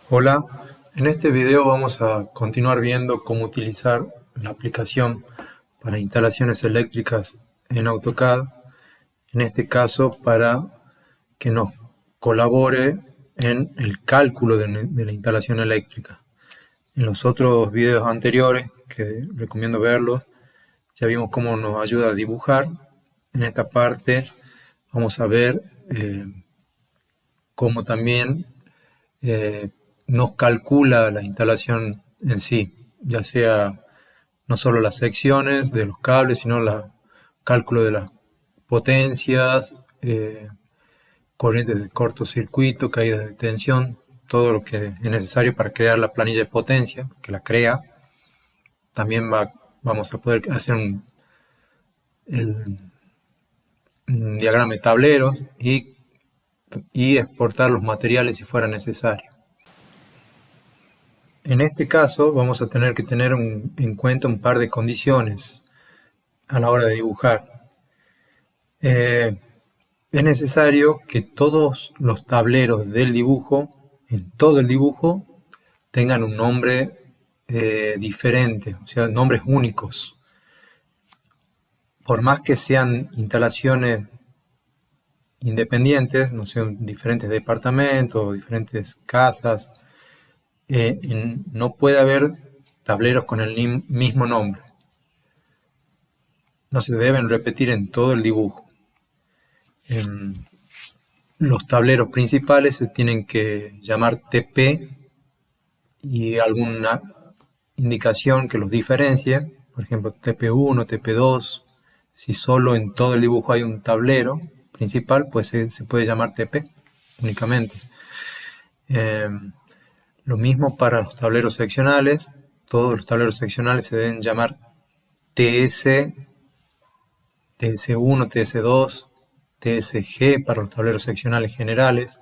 Hola, en este video vamos a continuar viendo cómo utilizar la aplicación para instalaciones eléctricas en AutoCAD, en este caso para que nos colabore en el cálculo de la instalación eléctrica. En los otros videos anteriores, que recomiendo verlos, ya vimos cómo nos ayuda a dibujar. En esta parte vamos a ver cómo también eh, nos calcula la instalación en sí, ya sea no solo las secciones de los cables, sino el cálculo de las potencias, corrientes de cortocircuito, caídas de tensión, todo lo que es necesario para crear la planilla de potencia, que la crea. También vamos a poder hacer un diagrama de tableros y exportar los materiales si fuera necesario. En este caso vamos a tener que tener en cuenta un par de condiciones a la hora de dibujar. Es necesario que todos los tableros del dibujo, en todo el dibujo, tengan un nombre diferente, o sea, nombres únicos. Por más que sean instalaciones independientes, no sé, diferentes departamentos, diferentes casas, no puede haber tableros con el mismo nombre. No se deben repetir en todo el dibujo. Los tableros principales se tienen que llamar TP y alguna indicación que los diferencie, por ejemplo TP1, TP2. Si solo en todo el dibujo hay un tablero principal, pues se puede llamar TP únicamente. Lo mismo para los tableros seccionales. Todos los tableros seccionales se deben llamar TS, TS1, TS2, TSG para los tableros seccionales generales.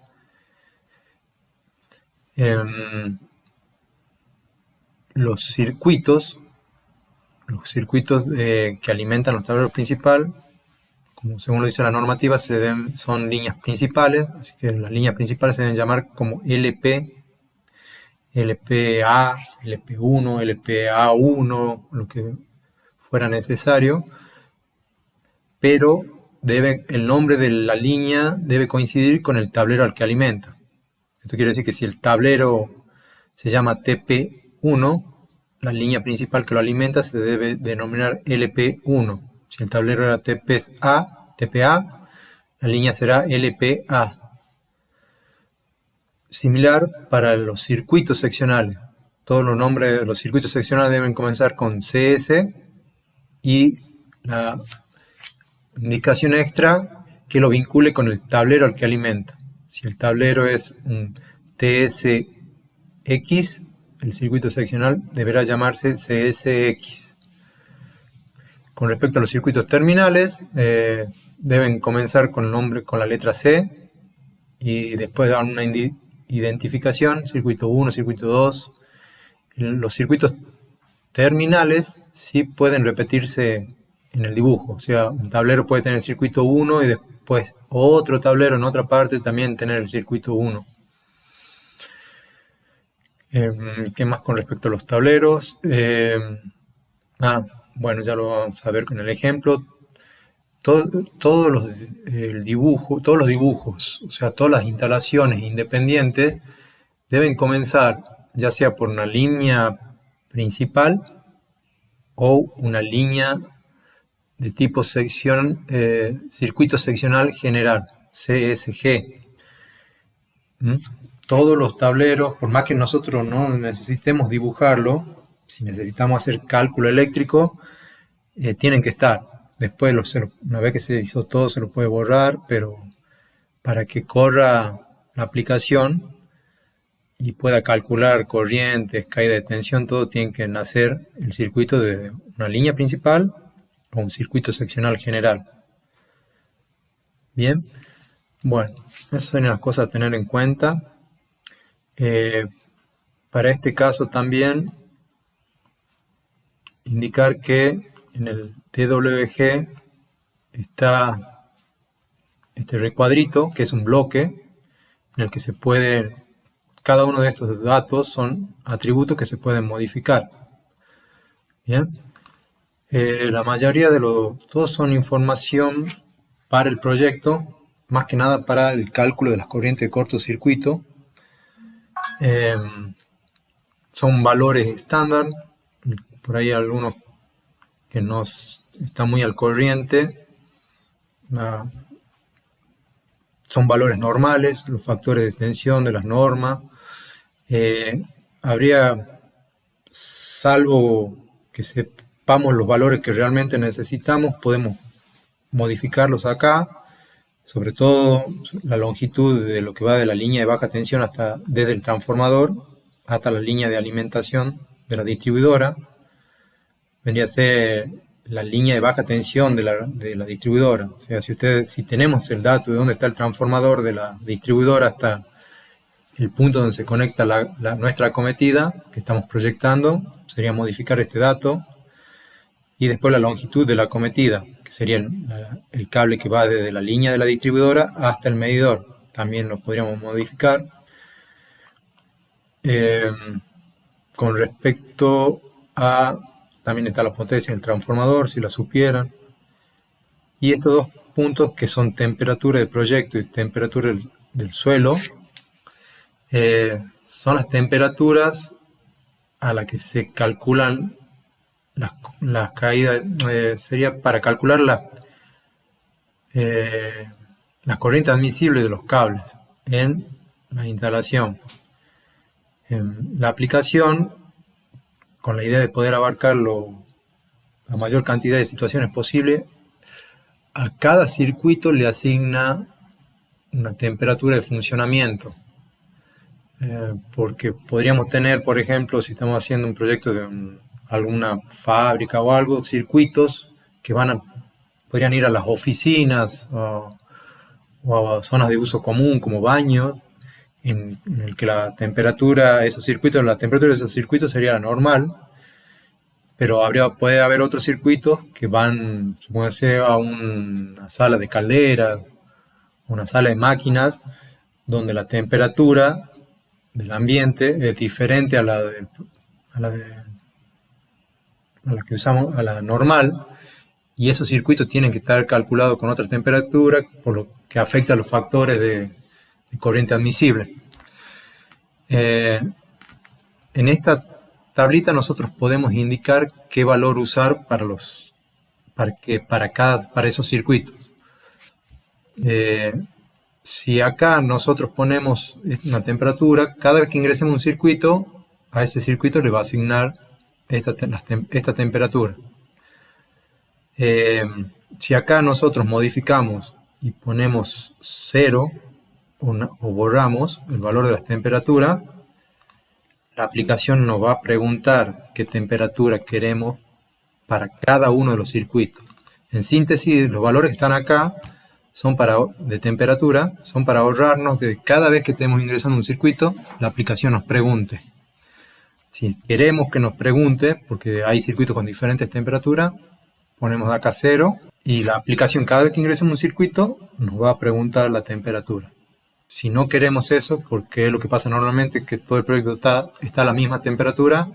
Los circuitos que alimentan los tableros principales, como según lo dice la normativa, son líneas principales, así que las líneas principales se deben llamar como LP, LPA, LP1, LPA1, lo que fuera necesario, pero el nombre de la línea debe coincidir con el tablero al que alimenta. Esto quiere decir que si el tablero se llama TP1, la línea principal que lo alimenta se debe denominar LP1. Si el tablero era TPA, la línea será LPA. Similar para los circuitos seccionales. Todos los nombres de los circuitos seccionales deben comenzar con CS y la indicación extra que lo vincule con el tablero al que alimenta. Si el tablero es un TSX, el circuito seccional deberá llamarse CSX. Con respecto a los circuitos terminales, deben comenzar con la letra C y después dar una identificación, circuito 1, circuito 2. Los circuitos terminales sí pueden repetirse en el dibujo, o sea, un tablero puede tener el circuito 1 y después otro tablero en otra parte también tener el circuito 1. ¿Qué más con respecto a los tableros? Bueno, ya lo vamos a ver con el ejemplo. Todos los dibujos, o sea, todas las instalaciones independientes deben comenzar ya sea por una línea principal o una línea de tipo circuito seccional general, CSG. Todos los tableros, por más que nosotros no necesitemos dibujarlo, si necesitamos hacer cálculo eléctrico, tienen que estar. Después, una vez que se hizo todo, se lo puede borrar, pero para que corra la aplicación y pueda calcular corrientes, caída de tensión, todo tiene que nacer el circuito de una línea principal o un circuito seccional general. Bien, bueno, esas son las cosas a tener en cuenta. Para este caso también indicar que en el DWG está este recuadrito, que es un bloque en el que se puede cada uno de estos datos son atributos que se pueden modificar. Bien. La mayoría de todos son información para el proyecto, más que nada para el cálculo de las corrientes de cortocircuito. Son valores estándar, por ahí algunos que no están muy al corriente. Son valores normales, los factores de tensión de las normas. Salvo que sepamos los valores que realmente necesitamos, podemos modificarlos acá, sobre todo la longitud de lo que va de la línea de baja tensión desde el transformador hasta la línea de alimentación de la distribuidora. Vendría a ser la línea de baja tensión de la distribuidora. O sea, si tenemos el dato de dónde está el transformador de la distribuidora hasta el punto donde se conecta nuestra acometida que estamos proyectando, sería modificar este dato. Y después la longitud de la acometida, que sería el cable que va desde la línea de la distribuidora hasta el medidor. También lo podríamos modificar. Con respecto a... También está la potencia del transformador, si la supieran. Y estos dos puntos que son temperatura de proyecto y temperatura del suelo, son las temperaturas a las que se calculan las caídas. Sería para calcular las corrientes admisibles de los cables en la instalación. La aplicación, con la idea de poder abarcar la mayor cantidad de situaciones posible, a cada circuito le asigna una temperatura de funcionamiento. Porque podríamos tener, por ejemplo, si estamos haciendo un proyecto de alguna fábrica o algo, circuitos que podrían ir a las oficinas o a zonas de uso común como baños, en el que la temperatura de esos circuitos sería la normal, pero puede haber otros circuitos que van, supóngase, a una sala de calderas, una sala de máquinas, donde la temperatura del ambiente es diferente a la que usamos, a la normal, y esos circuitos tienen que estar calculados con otra temperatura, por lo que afecta a los factores de corriente admisible. En esta tablita nosotros podemos indicar qué valor usar para esos circuitos. Si acá nosotros ponemos una temperatura, cada vez que ingresemos un circuito, a ese circuito le va a asignar esta temperatura. Si acá nosotros modificamos y ponemos 0 o borramos el valor de la temperatura, la aplicación nos va a preguntar qué temperatura queremos para cada uno de los circuitos. En síntesis, los valores que están acá de temperatura son para ahorrarnos que cada vez que estemos ingresando un circuito, la aplicación nos pregunte. Si queremos que nos pregunte, porque hay circuitos con diferentes temperaturas, ponemos acá 0 y la aplicación cada vez que ingresemos un circuito nos va a preguntar la temperatura. Si no queremos eso, porque es lo que pasa normalmente, que todo el proyecto está a la misma temperatura,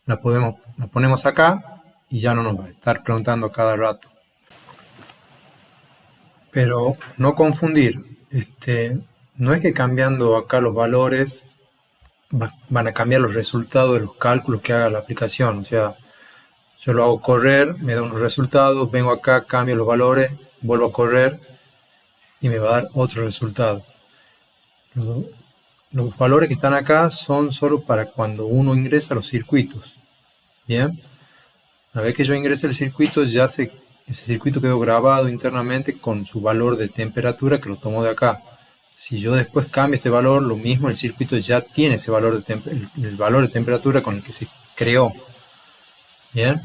la ponemos acá y ya no nos va a estar preguntando cada rato. Pero no confundir, no es que cambiando acá los valores van a cambiar los resultados de los cálculos que haga la aplicación. O sea, yo lo hago correr, me da unos resultados, vengo acá, cambio los valores, vuelvo a correr y me va a dar otro resultado. Los valores que están acá son solo para cuando uno ingresa a los circuitos. Bien, una vez que yo ingrese el circuito, ese circuito quedó grabado internamente con su valor de temperatura que lo tomo de acá. Si yo después cambio este valor, lo mismo, el circuito ya tiene ese valor el valor de temperatura con el que se creó. Bien,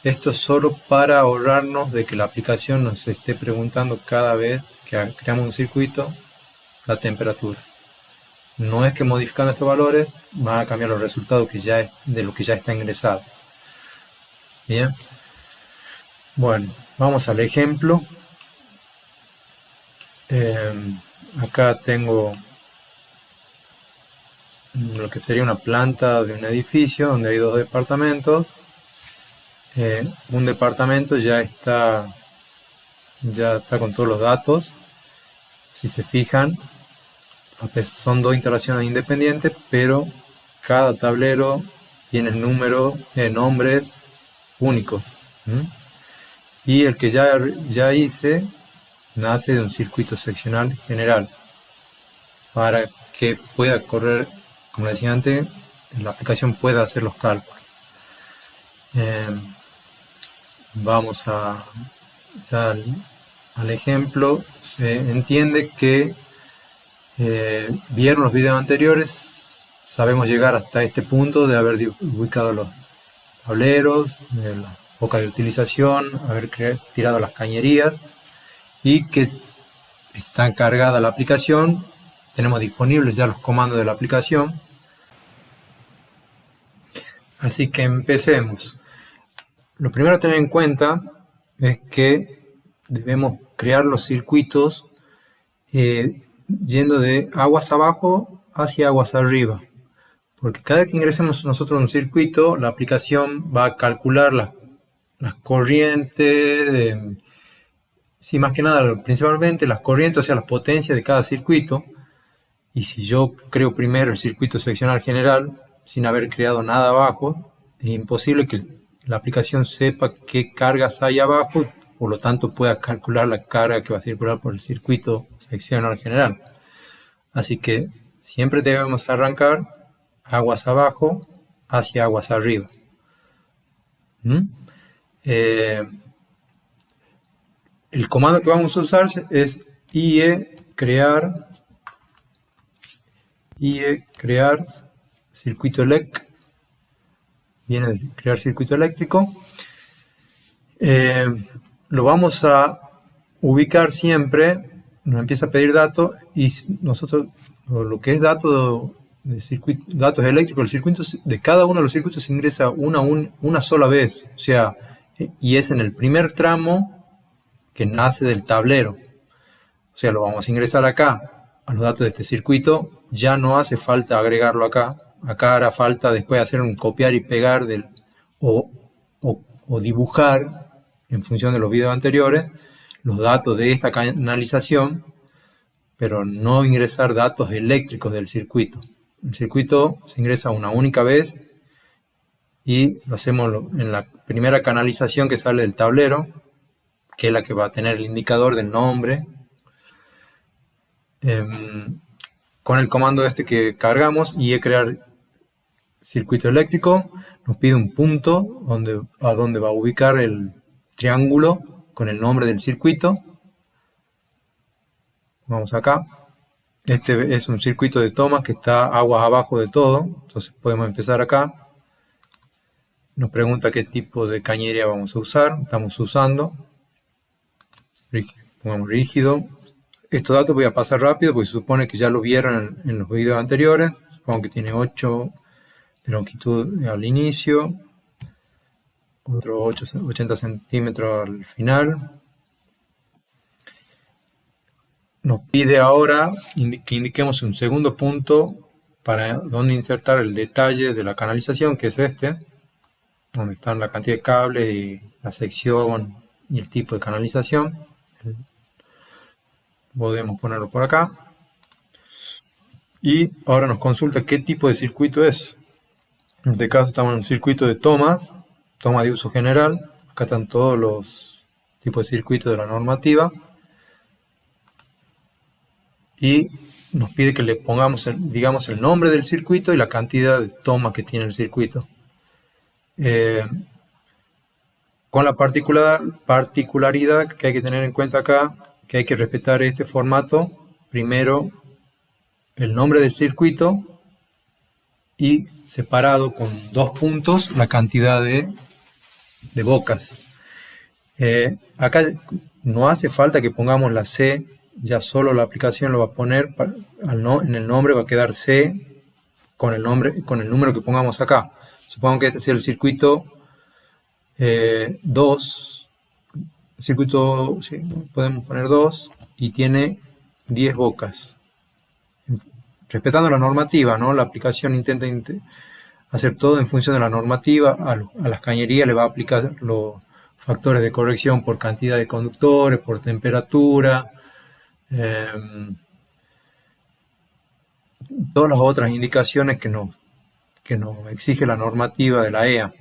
esto es solo para ahorrarnos de que la aplicación nos esté preguntando cada vez que creamos un circuito la temperatura. No es que modificando estos valores van a cambiar los resultados de lo que ya está ingresado. Bien, bueno, vamos al ejemplo. Acá tengo lo que sería una planta de un edificio donde hay dos departamentos. Un departamento ya está con todos los datos. Si se fijan, son dos instalaciones independientes, pero cada tablero tiene nombres únicos. Y el que ya hice nace de un circuito seccional general para que pueda correr, como decía antes, la aplicación pueda hacer los cálculos. Vamos ya al ejemplo. Se entiende que vieron los videos anteriores, sabemos llegar hasta este punto de haber ubicado los tableros, de la boca de utilización, haber tirado las cañerías y que está cargada la aplicación. Tenemos disponibles ya los comandos de la aplicación. Así que empecemos. Lo primero a tener en cuenta es que debemos crear los circuitos yendo de aguas abajo hacia aguas arriba. Porque cada vez que ingresemos nosotros en un circuito, la aplicación va a calcular las corrientes, sí, más que nada, principalmente las corrientes, o sea, las potencias de cada circuito. Y si yo creo primero el circuito seccional general, sin haber creado nada abajo, es imposible que la aplicación sepa qué cargas hay abajo, por lo tanto pueda calcular la carga que va a circular por el circuito seccional general. Así que siempre debemos arrancar aguas abajo hacia aguas arriba. El comando que vamos a usar es IE crear circuito eléctrico. Viene de crear circuito eléctrico. Lo vamos a ubicar siempre. Nos empieza a pedir datos y nosotros lo que es datos eléctricos, el circuito de cada uno de los circuitos se ingresa una sola vez, o sea, y es en el primer tramo que nace del tablero. O sea, lo vamos a ingresar acá a los datos de este circuito. Ya no hace falta agregarlo acá. Acá hará falta después hacer un copiar y pegar o dibujar en función de los videos anteriores los datos de esta canalización, pero no ingresar datos eléctricos del circuito. El circuito se ingresa una única vez y lo hacemos en la primera canalización que sale del tablero, que es la que va a tener el indicador del nombre. Con el comando que cargamos y crear circuito eléctrico, nos pide un punto a donde va a ubicar el triángulo con el nombre del circuito. Vamos acá. Este es un circuito de tomas que está aguas abajo de todo, entonces podemos empezar acá. Nos pregunta qué tipo de cañería vamos a usar. Estamos usando pongamos rígido. Estos datos voy a pasar rápido porque se supone que ya lo vieron en los videos anteriores. Supongo que tiene 8 de longitud al inicio, otro 80 centímetros al final. Nos pide ahora que indiquemos un segundo punto para donde insertar el detalle de la canalización, que es donde están la cantidad de cables y la sección y el tipo de canalización. Podemos ponerlo por acá. Y ahora nos consulta qué tipo de circuito es. En este caso estamos en un circuito de toma de uso general. Acá están todos los tipos de circuitos de la normativa. Y nos pide que le pongamos, digamos, el nombre del circuito y la cantidad de tomas que tiene el circuito. Con la particularidad que hay que tener en cuenta acá, que hay que respetar este formato. Primero, el nombre del circuito y separado con 2 puntos la cantidad de bocas. Acá no hace falta que pongamos la C, ya solo la aplicación lo va a poner, en el nombre va a quedar C con el número que pongamos acá. Supongo que este sea el circuito 2, circuito, sí, podemos poner 2 y tiene 10 bocas. respetando la normativa, ¿no? La aplicación intenta hacer todo en función de la normativa. A las cañerías le va a aplicar los factores de corrección por cantidad de conductores, por temperatura, todas las otras indicaciones que nos exige la normativa de la EA.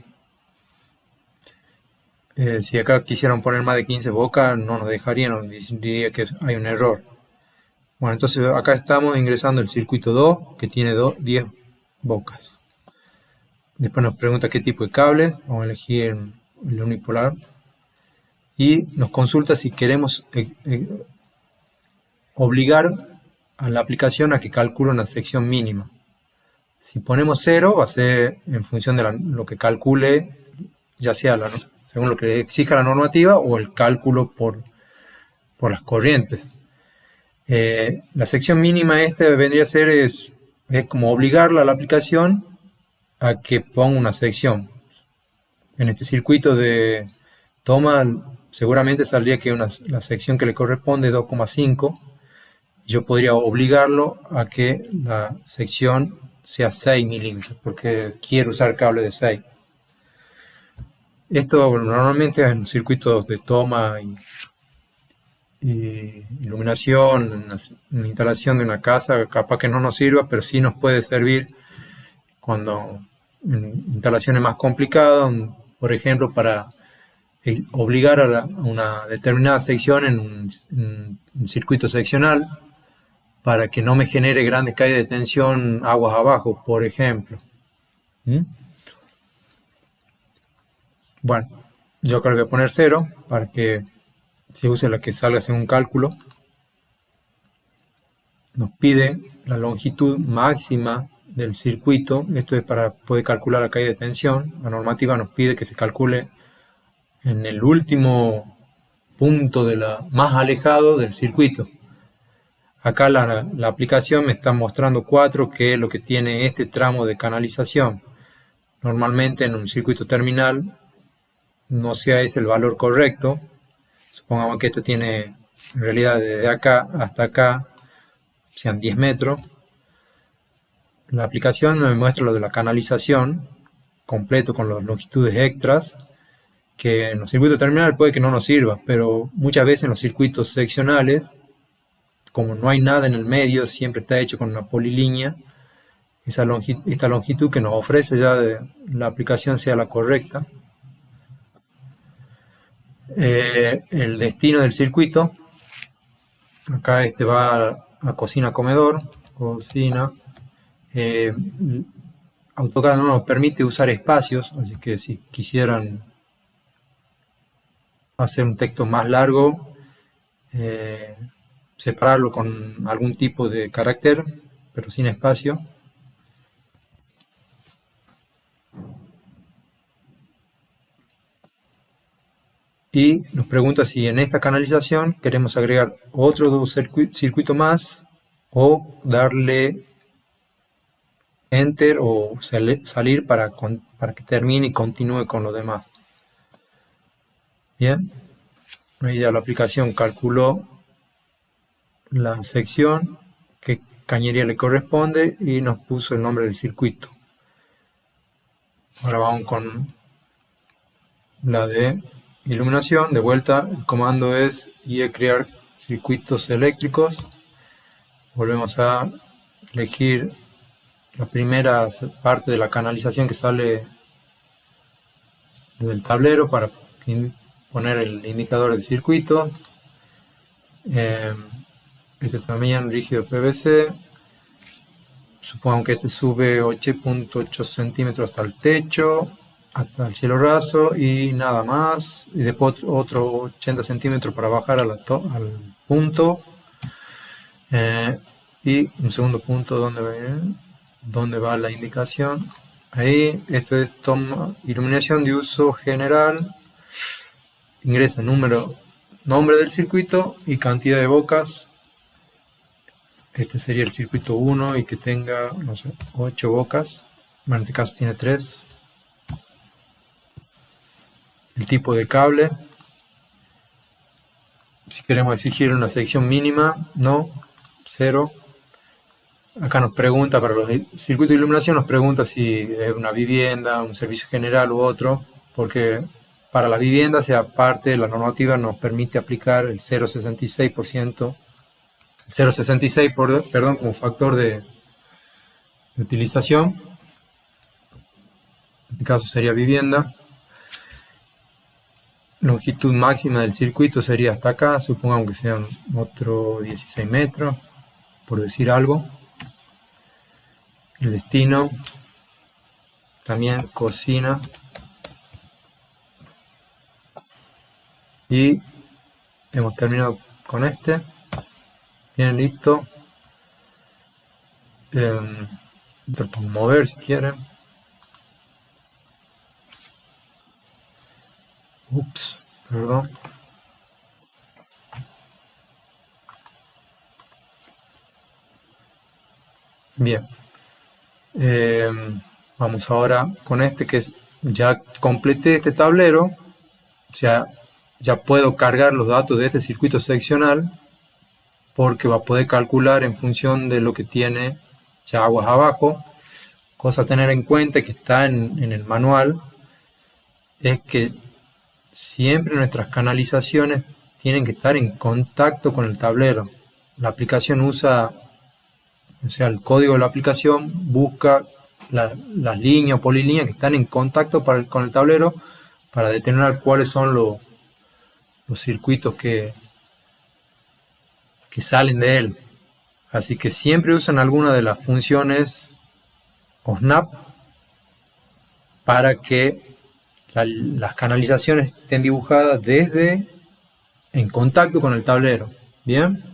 Si acá quisieran poner más de 15 bocas, no nos dejarían, nos diría que hay un error. Bueno, entonces acá estamos ingresando el circuito 2, que tiene 10 bocas. Después nos pregunta qué tipo de cable, vamos a elegir el unipolar. Y nos consulta si queremos obligar a la aplicación a que calcule una sección mínima. Si ponemos 0, va a ser en función de lo que calcule, ya sea según lo que exija la normativa o el cálculo por las corrientes. La sección mínima vendría a ser es como obligarla a la aplicación a que ponga una sección. En este circuito de toma seguramente saldría que la sección que le corresponde es 2,5. Yo podría obligarlo a que la sección sea 6 milímetros porque quiero usar cable de 6. Esto normalmente en circuitos de toma y iluminación, una instalación de una casa, capaz que no nos sirva, pero sí nos puede servir cuando en instalaciones más complicadas, por ejemplo, para obligar a una determinada sección en un circuito seccional para que no me genere grandes caídas de tensión aguas abajo, por ejemplo. Bueno, yo acá le voy a poner 0 para que se use la que salga según cálculo. Nos pide la longitud máxima del circuito. Esto es para poder calcular la caída de tensión. La normativa nos pide que se calcule en el último punto más alejado del circuito. Acá la aplicación me está mostrando 4, que es lo que tiene este tramo de canalización. Normalmente en un circuito terminal no sea ese el valor correcto. Supongamos que este tiene, en realidad, desde acá hasta acá, sean 10 metros. La aplicación me muestra lo de la canalización completo con las longitudes extras, que en los circuitos terminales puede que no nos sirva, pero muchas veces en los circuitos seccionales, como no hay nada en el medio, siempre está hecho con una polilínea, esta longitud que nos ofrece ya de la aplicación sea la correcta. El destino del circuito, acá va a cocina-comedor, cocina. AutoCAD no nos permite usar espacios, así que si quisieran hacer un texto más largo, separarlo con algún tipo de carácter, pero sin espacio. Y nos pregunta si en esta canalización queremos agregar otro circuito más o darle Enter o salir para que termine y continúe con lo demás. Bien, ahí ya la aplicación calculó la sección que cañería le corresponde y nos puso el nombre del circuito. Ahora vamos con la de iluminación. De vuelta, el comando es crear circuitos eléctricos. Volvemos a elegir la primera parte de la canalización que sale del tablero para poner el indicador del circuito. Este también rígido PVC. Supongo que este sube 8.8 centímetros hasta el techo, hasta el cielo raso y nada más. Y después otro 80 centímetros para bajar al punto. Y un segundo punto donde va la indicación. Ahí, esto es iluminación de uso general. Ingresa nombre del circuito y cantidad de bocas. Este sería el circuito 1 y que tenga, no sé, 8 bocas. En este caso tiene 3. El tipo de cable. Si queremos exigir una sección mínima, no, 0. Acá nos pregunta, para los circuitos de iluminación, nos pregunta si es una vivienda, un servicio general u otro, porque para las viviendas, aparte, la normativa nos permite aplicar el 0,66%, el 0,66, perdón, como factor de utilización. En este caso sería vivienda. Longitud máxima del circuito sería hasta acá, supongamos que sean otro 16 metros, por decir algo. El destino, también cocina. Y hemos terminado con este. Bien, listo. Lo puedo mover si quieren. Ups, perdón. Bien. Vamos ahora con este que es, ya completé este tablero, o sea, ya puedo cargar los datos de este circuito seccional porque va a poder calcular en función de lo que tiene ya aguas abajo. Cosa a tener en cuenta que está en el manual es que siempre nuestras canalizaciones tienen que estar en contacto con el tablero. La aplicación usa, o sea, el código de la aplicación busca las líneas o polilíneas que están en contacto con el tablero para determinar cuáles son los circuitos que salen de él. Así que siempre usan alguna de las funciones o snap para que las canalizaciones estén dibujadas desde en contacto con el tablero. Bien.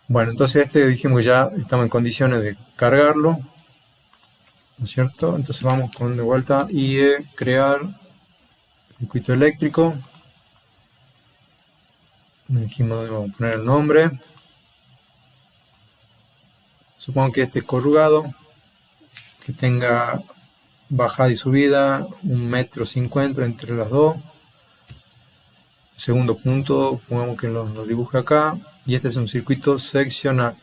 Bueno, entonces este dijimos que ya estamos en condiciones de cargarlo, ¿no es cierto? Entonces vamos con de vuelta IE, crear circuito eléctrico. Dijimos que vamos a poner el nombre. Supongo que este es corrugado, que tenga bajada y subida 1,50 m entre las dos. Segundo punto, pongamos que lo dibuje acá. Y este es un circuito seccional.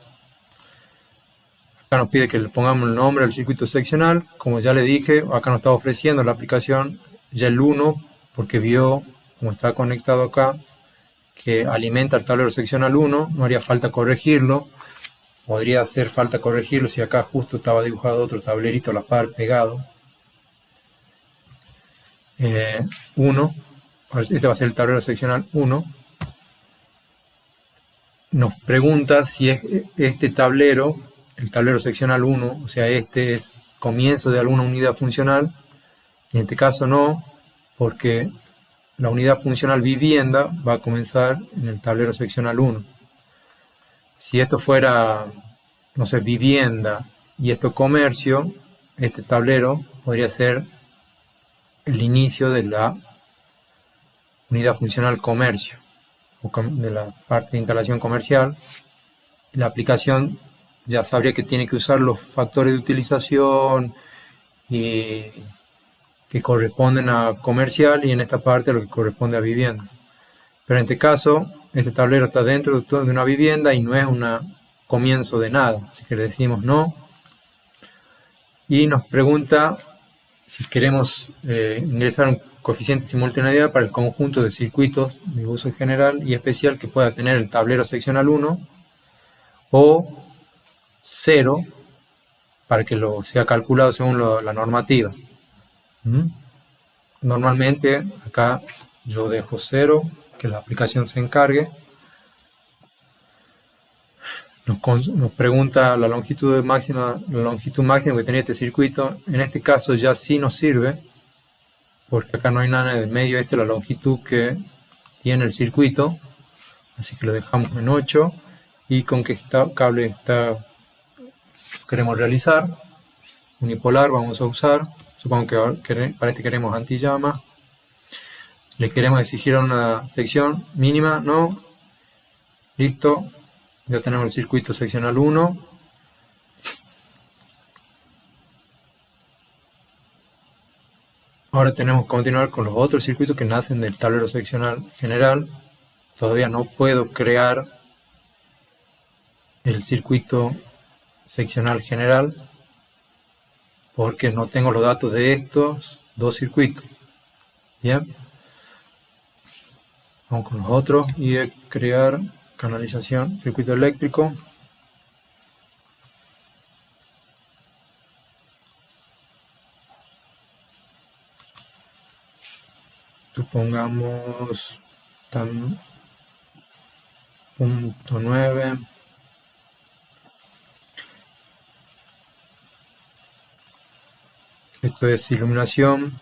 Acá nos pide que le pongamos el nombre al circuito seccional. Como ya le dije, acá nos está ofreciendo la aplicación ya el 1, porque vio, como está conectado acá, que alimenta el tablero seccional 1. No haría falta corregirlo. Podría hacer falta corregirlo si acá justo estaba dibujado otro tablerito a la par pegado. 1. Este va a ser el tablero seccional 1. Nos pregunta si es este tablero, el tablero seccional 1, o sea, este es comienzo de alguna unidad funcional. Y en este caso no, porque la unidad funcional vivienda va a comenzar en el tablero seccional 1. Si esto fuera, no sé, vivienda y esto comercio, este tablero podría ser el inicio de la unidad funcional comercio, o de la parte de instalación comercial. La aplicación ya sabría que tiene que usar los factores de utilización y que corresponden a comercial, y en esta parte lo que corresponde a vivienda. Pero en este caso, este tablero está dentro de una vivienda y no es un comienzo de nada, así que le decimos no. Y nos pregunta si queremos ingresar un coeficiente de simultaneidad para el conjunto de circuitos de uso general y especial que pueda tener el tablero seccional 1, o 0 para que lo sea calculado según la normativa. Normalmente acá yo dejo 0, que la aplicación se encargue. Nos pregunta la longitud máxima que tenía este circuito. En este caso ya sí nos sirve, porque acá no hay nada en el medio. Esta es la longitud que tiene el circuito, así que lo dejamos en 8. Y con qué cable queremos realizar, unipolar vamos a usar. Supongo que para este queremos antillama. Le queremos exigir una sección mínima, no. Listo, ya tenemos el circuito seccional 1. Ahora tenemos que continuar con los otros circuitos que nacen del tablero seccional general. Todavía no puedo crear el circuito seccional general, porque no tengo los datos de estos dos circuitos. Bien, vamos con los otros y de crear canalización, circuito eléctrico. Supongamos punto 9. Esto es iluminación.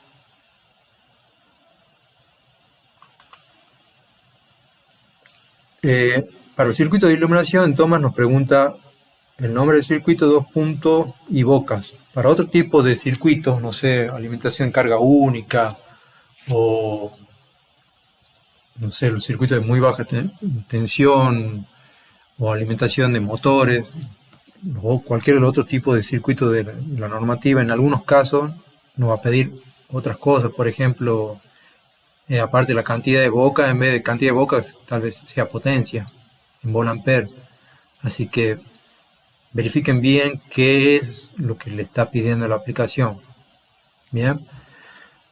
Para el circuito de iluminación, Thomas nos pregunta el nombre del circuito, 2 puntos y bocas. Para otro tipo de circuitos, no sé, alimentación carga única o no sé, los circuitos de muy baja tensión o alimentación de motores o cualquier otro tipo de circuito de la normativa, en algunos casos nos va a pedir otras cosas, por ejemplo, aparte de la cantidad de bocas, en vez de cantidad de bocas, tal vez sea potencia en volt-ampere. Así que verifiquen bien qué es lo que le está pidiendo la aplicación. Bien,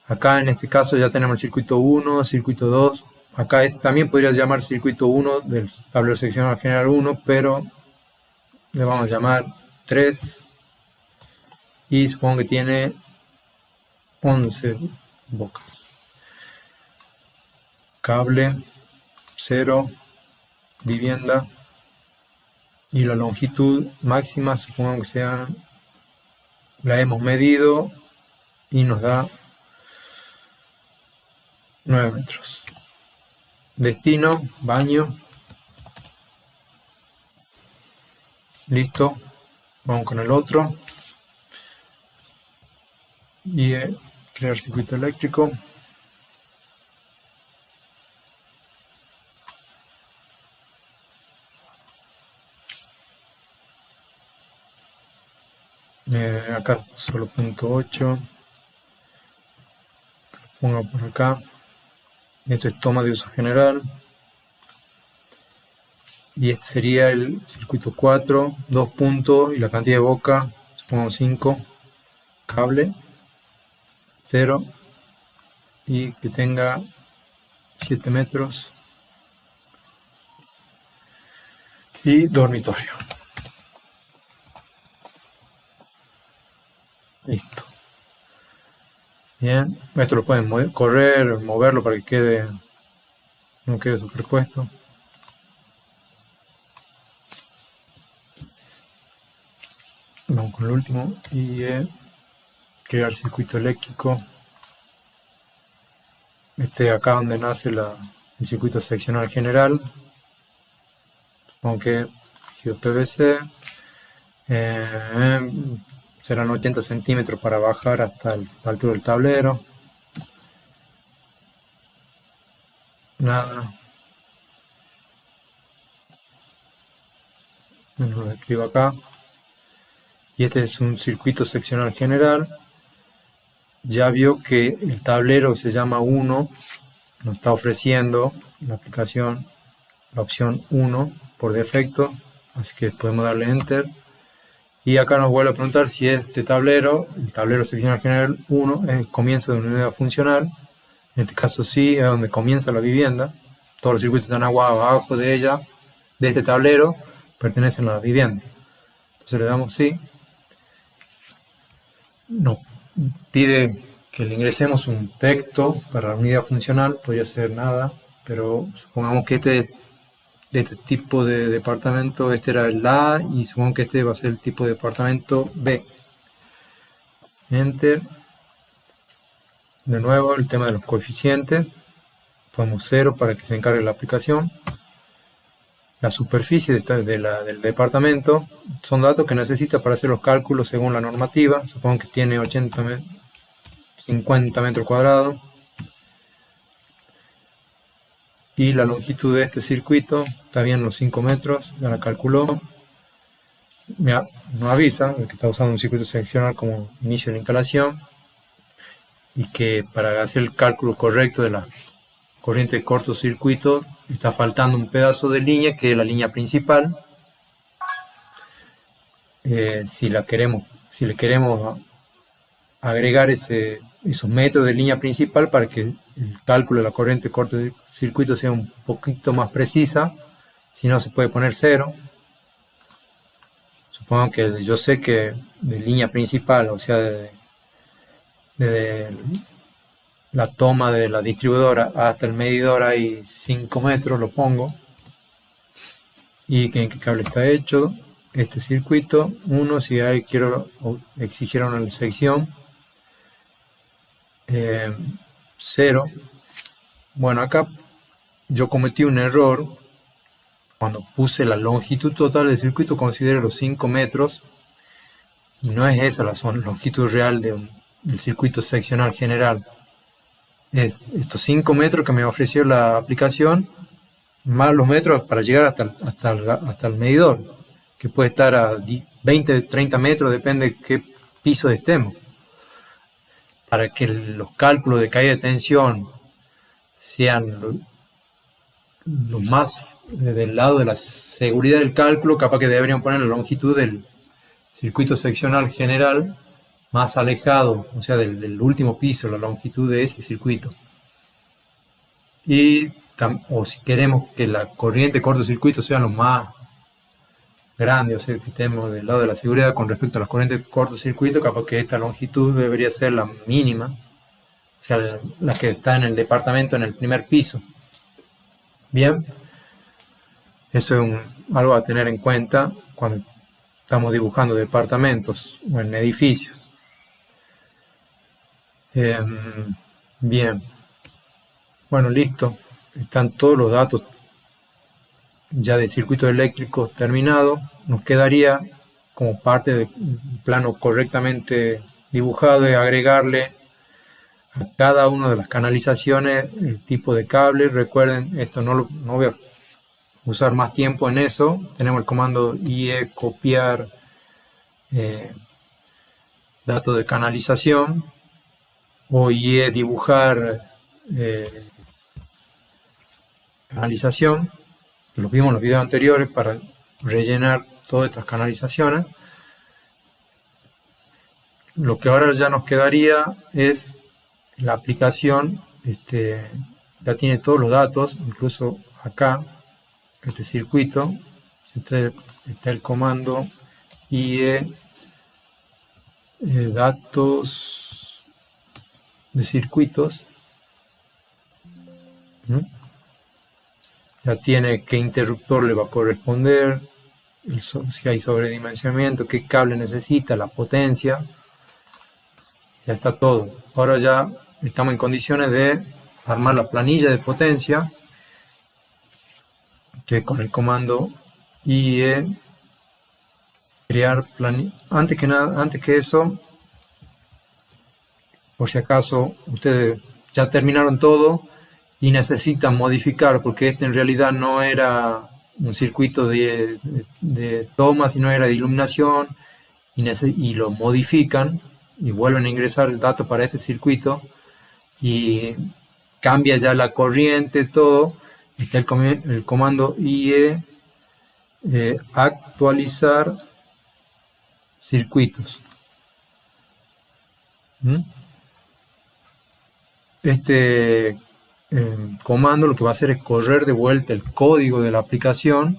acá en este caso ya tenemos el circuito 1, circuito 2. Acá este también podría llamar circuito 1 del tablero seccional general 1, pero le vamos a llamar 3 y supongo que tiene 11 bocas. Cable 0, vivienda, y la longitud máxima supongo que sea, la hemos medido y nos da 9 metros. Destino, baño. Listo. Vamos con el otro. Y crear circuito eléctrico. Acá solo punto 8. Lo pongo por acá. Esto es toma de uso general. Y este sería el circuito 4, 2 puntos y la cantidad de boca, supongo 5. Cable 0 y que tenga 7 metros. Y dormitorio. Listo. Bien, esto lo pueden correr, moverlo para que no quede superpuesto. Vamos con el último y crear circuito eléctrico. Este acá donde nace el circuito seccional general. Supongo que PVC. Serán 80 centímetros para bajar hasta la altura del tablero. Nada. Lo escribo acá. Y este es un circuito seccional general. Ya vio que el tablero se llama 1. Nos está ofreciendo la aplicación la opción 1 por defecto. Así que podemos darle Enter. Y acá nos vuelve a preguntar si este tablero, el tablero seccional general 1, es el comienzo de una unidad funcional. En este caso sí, es donde comienza la vivienda. Todos los circuitos que están abajo de ella, de este tablero, pertenecen a la vivienda. Entonces le damos sí. Nos pide que le ingresemos un texto para la unidad funcional. Podría ser nada, pero supongamos que de este tipo de departamento, este era el A y supongo que este va a ser el tipo de departamento B. Enter. De nuevo el tema de los coeficientes. Ponemos 0 para que se encargue la aplicación. La superficie del departamento son datos que necesita para hacer los cálculos según la normativa. Supongo que tiene 50 metros cuadrados. Y la longitud de este circuito está bien los 5 metros, ya la calculó. Nos avisa que está usando un circuito seccional como inicio de la instalación y que para hacer el cálculo correcto de la corriente de cortocircuito está faltando un pedazo de línea que es la línea principal. si le queremos agregar esos metros de línea principal para que el cálculo de la corriente de cortocircuito sea un poquito más precisa. Si no, se puede poner 0. Supongo que yo sé que de línea principal, o sea, desde la toma de la distribuidora hasta el medidor hay 5 metros, lo pongo. ¿Y en qué cable está hecho este circuito? 1, si quiero exigir una sección. 0. Bueno, acá yo cometí un error. Cuando puse la longitud total del circuito, considero los 5 metros. Y no es esa la longitud real del circuito seccional general. Es estos 5 metros que me ofreció la aplicación, más los metros para llegar hasta el medidor, que puede estar a 20, 30 metros, depende de qué piso estemos. Para que los cálculos de caída de tensión sean lo más del lado de la seguridad del cálculo, capaz que deberían poner la longitud del circuito seccional general más alejado, o sea, del último piso, la longitud de ese circuito. O si queremos que la corriente de cortocircuito sea lo más grande, o sea, si tenemos del lado de la seguridad con respecto a las corrientes de cortocircuito, capaz que esta longitud debería ser la mínima, o sea, la que está en el departamento en el primer piso. Bien, eso es algo a tener en cuenta cuando estamos dibujando departamentos o en edificios. Bien, bueno, listo, están todos los datos ya de circuito eléctrico terminado. Nos quedaría, como parte del plano correctamente dibujado, es agregarle a cada una de las canalizaciones el tipo de cable. Recuerden, esto no voy a usar más tiempo en eso. Tenemos el comando IE copiar datos de canalización, o IE dibujar canalización, que lo vimos en los videos anteriores, para rellenar todas estas canalizaciones. Lo que ahora ya nos quedaría es la aplicación. Ya tiene todos los datos, incluso acá, este circuito. Si usted está el comando IE datos de circuitos, ya tiene qué interruptor le va a corresponder, si hay sobredimensionamiento, qué cable necesita, la potencia. Ya está todo. Ahora ya estamos en condiciones de armar la planilla de potencia, que con el comando IE crear planilla. Antes que eso, por si acaso ustedes ya terminaron todo y necesitan modificar, porque este en realidad no era un circuito de toma, sino era de iluminación, y lo modifican y vuelven a ingresar el dato para este circuito y cambia ya la corriente, todo. Está el comando IE actualizar circuitos. Este comando lo que va a hacer es correr de vuelta el código de la aplicación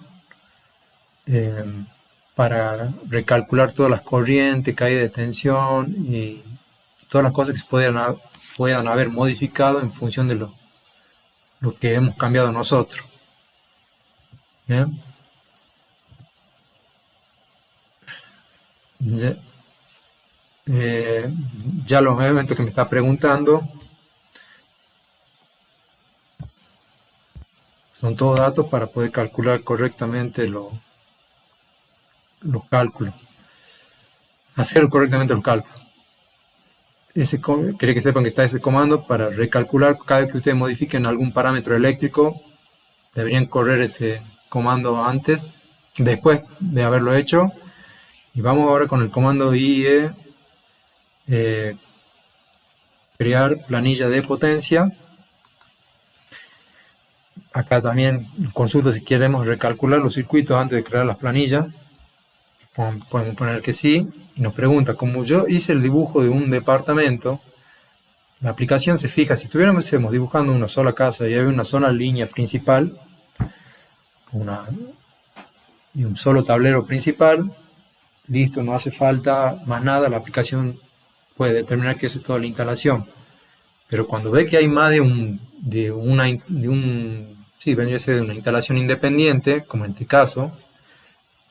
para recalcular todas las corrientes, caída de tensión y todas las cosas que se puedan haber modificado en función de lo que hemos cambiado nosotros. Bien. Ya los elementos que me está preguntando son todos datos para poder calcular correctamente los cálculos, hacer correctamente los cálculos. Quería que sepan que está ese comando para recalcular. Cada vez que ustedes modifiquen algún parámetro eléctrico, deberían correr ese comando después de haberlo hecho. Y vamos ahora con el comando IE crear planilla de potencia. Acá también consulta si queremos recalcular los circuitos antes de crear las planillas. Podemos poner que sí. Y nos pregunta, como yo hice el dibujo de un departamento, la aplicación se fija, si estuviéramos dibujando una sola casa y hay una sola línea principal, y un solo tablero principal, listo, no hace falta más nada, la aplicación puede determinar que eso es toda la instalación. Pero cuando ve que hay más vendría a ser una instalación independiente, como en este caso,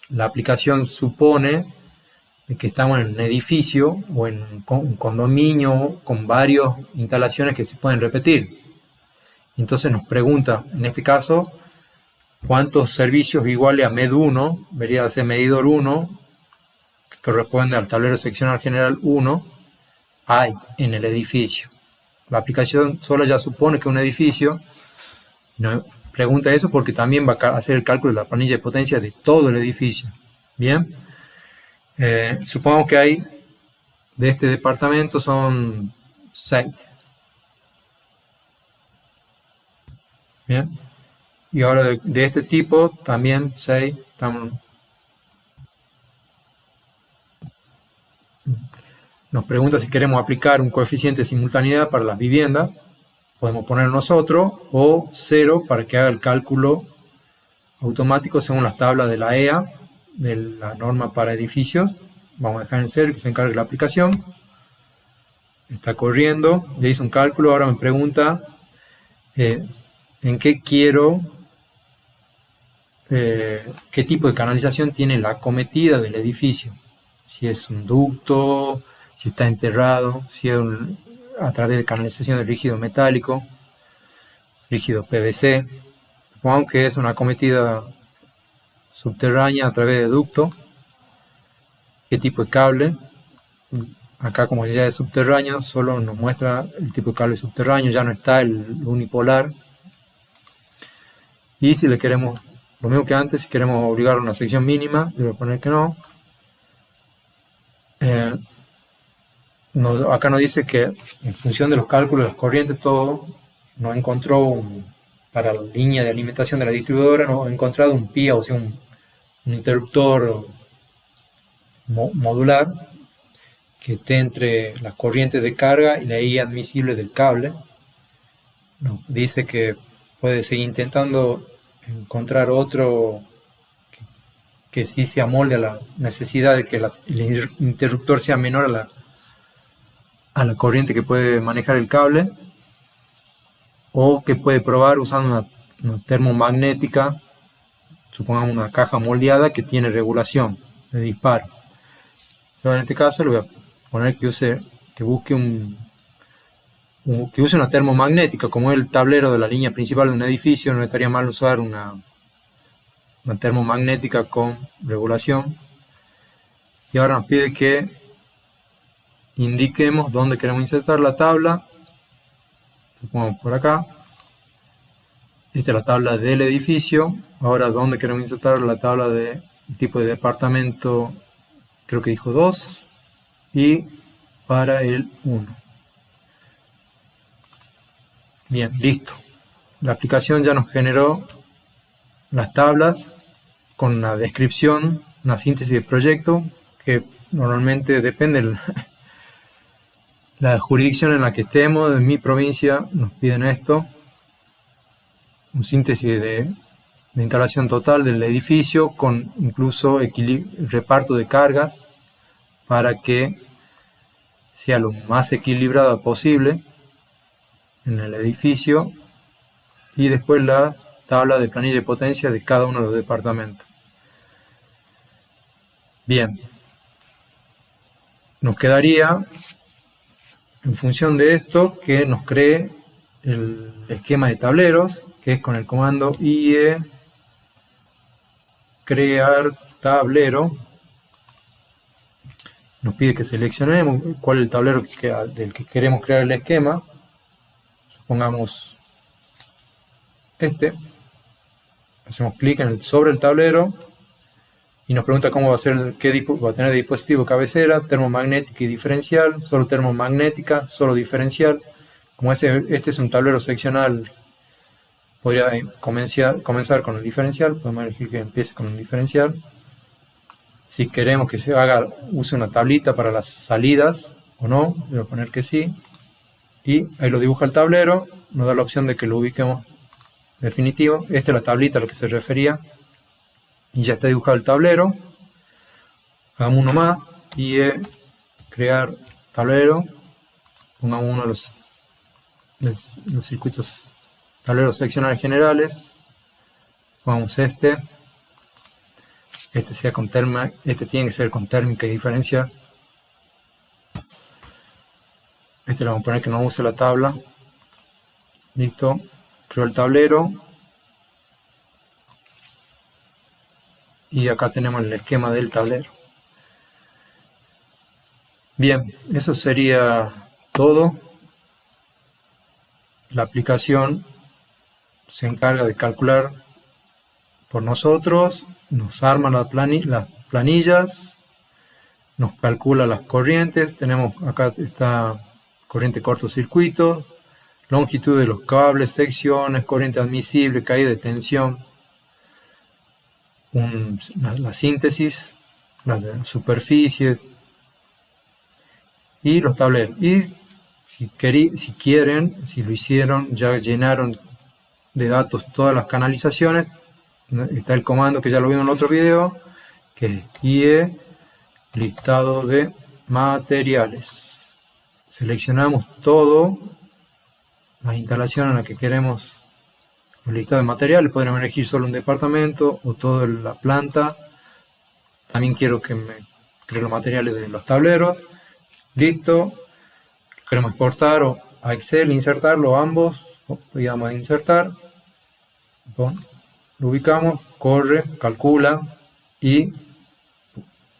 la aplicación supone que estamos en un edificio o en un condominio con varias instalaciones que se pueden repetir. Entonces nos pregunta, en este caso, cuántos servicios iguales a MED1, debería ser medidor 1, que corresponde al tablero seccional general 1, hay en el edificio. La aplicación solo ya supone que un edificio, nos pregunta eso porque también va a hacer el cálculo de la planilla de potencia de todo el edificio. Bien, supongamos que hay de este departamento son 6. Bien, y ahora de este tipo también 6. Nos pregunta si queremos aplicar un coeficiente de simultaneidad para las viviendas. Podemos poner nosotros o 0 para que haga el cálculo automático según las tablas de la EA, de la norma para edificios. Vamos a dejar en 0 que se encargue la aplicación. Está corriendo, ya hice un cálculo, ahora me pregunta en qué quiero, qué tipo de canalización tiene la acometida del edificio. Si es un ducto, si está enterrado, si es a través de canalización de rígido metálico, rígido PVC. Supongamos que es una acometida subterránea a través de ducto. ¿Qué tipo de cable? Acá, como ya es subterráneo, solo nos muestra el tipo de cable subterráneo, ya no está el unipolar. Y si le queremos, lo mismo que antes, si queremos obligar a una sección mínima, le voy a poner que no. Acá nos dice que en función de los cálculos de las corrientes, todo nos encontró para la línea de alimentación de la distribuidora, nos ha encontrado un PIA, o sea, un interruptor modular que esté entre las corrientes de carga y la I admisible del cable. Nos dice que puede seguir intentando encontrar otro que sí se amolde a la necesidad de que el interruptor sea menor a la corriente que puede manejar el cable, o que puede probar usando una termomagnética, supongamos una caja moldeada que tiene regulación de disparo. Yo en este caso le voy a poner que busque que use una termomagnética, como es el tablero de la línea principal de un edificio. No estaría mal usar una termomagnética con regulación. Y ahora nos pide que indiquemos dónde queremos insertar la tabla. Supongamos por acá. Esta es la tabla del edificio. Ahora, ¿dónde queremos insertar la tabla de tipo de departamento? Creo que dijo 2. Y para el 1. Bien, listo. La aplicación ya nos generó las tablas con una descripción, una síntesis de proyecto, que normalmente depende de la jurisdicción en la que estemos. En mi provincia nos piden esto, un síntesis de instalación total del edificio con incluso reparto de cargas para que sea lo más equilibrado posible en el edificio, y después la tabla de planilla de potencia de cada uno de los departamentos. Bien, nos quedaría en función de esto que nos cree el esquema de tableros, que es con el comando IE crear tablero. Nos pide que seleccionemos cuál es el tablero del que queremos crear el esquema. Supongamos este. Hacemos clic sobre el tablero y nos pregunta cómo va a ser, va a tener de dispositivo cabecera, termomagnética y diferencial, solo termomagnética, solo diferencial. Como este es un tablero seccional, podría comenzar con el diferencial. Podemos elegir que empiece con el diferencial. Si queremos que use una tablita para las salidas o no, voy a poner que sí. Y ahí lo dibuja el tablero, nos da la opción de que lo ubiquemos definitivo. Esta es la tablita a la que se refería. Y ya está dibujado el tablero. Hagamos uno más. Y crear tablero. Pongamos uno de los circuitos tableros seccionales generales. Pongamos este. Este tiene que ser con térmica y diferencial. Este le vamos a poner que no use la tabla. Listo. Creo el tablero. Y acá tenemos el esquema del tablero. Bien, eso sería todo. La aplicación se encarga de calcular por nosotros, nos arma las planillas, nos calcula las corrientes. Tenemos acá esta corriente cortocircuito, longitud de los cables, secciones, corriente admisible, caída de tensión, la síntesis, la superficie y los tableros. Y si quieren, si lo hicieron, ya llenaron de datos todas las canalizaciones, está el comando que ya lo vimos en el otro video, que es IE listado de materiales. Seleccionamos todo, las instalaciones en las que queremos los listados de materiales. Podremos elegir solo un departamento o toda la planta. También quiero que me cree los materiales de los tableros. Listo. Queremos exportar a Excel, insertarlo ambos. Le damos a insertar. Bon, lo ubicamos, corre, calcula y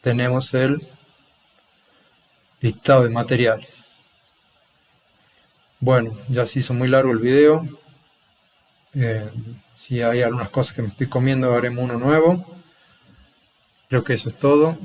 tenemos el listado de materiales. Bueno, ya se hizo muy largo el video. Si hay algunas cosas que me estoy comiendo, haremos uno nuevo. Creo que eso es todo.